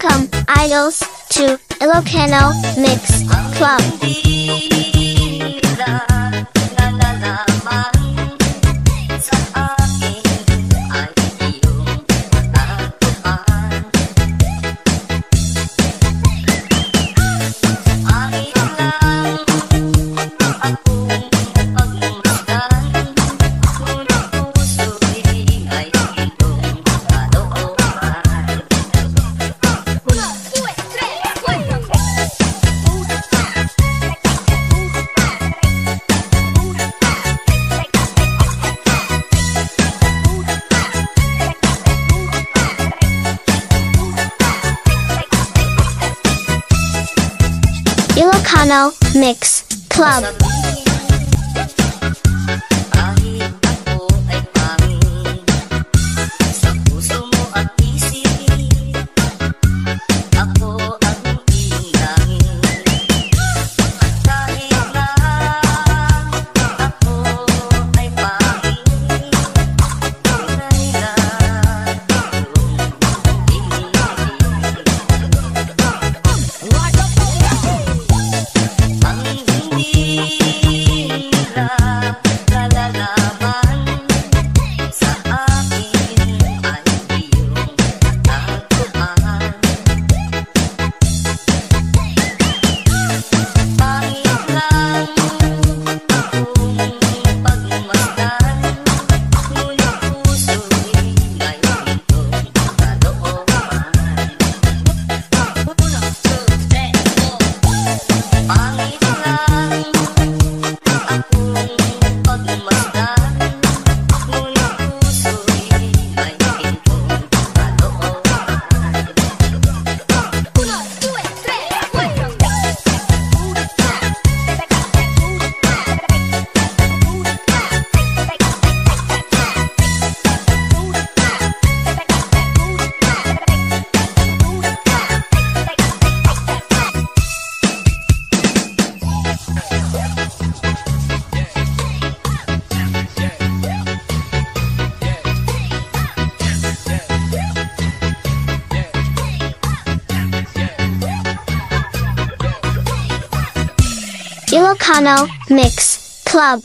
Welcome, idols, to Ilocano Mix Club. Ilocano Mix Club. Kahit ako ay pangit, sa puso mo at isip, ako ang inangin. Kahit na ako ay pangit, tunay na ang hindi nila nalalaman sa akin ay iyong natagpuan. Pangit lang akong pagmasdan, ngunit puso'y may gintong kalooban. Pangit lang akong pagmasdan, ngunit puso'y may gintong kalooban. Ilocano Mix Club.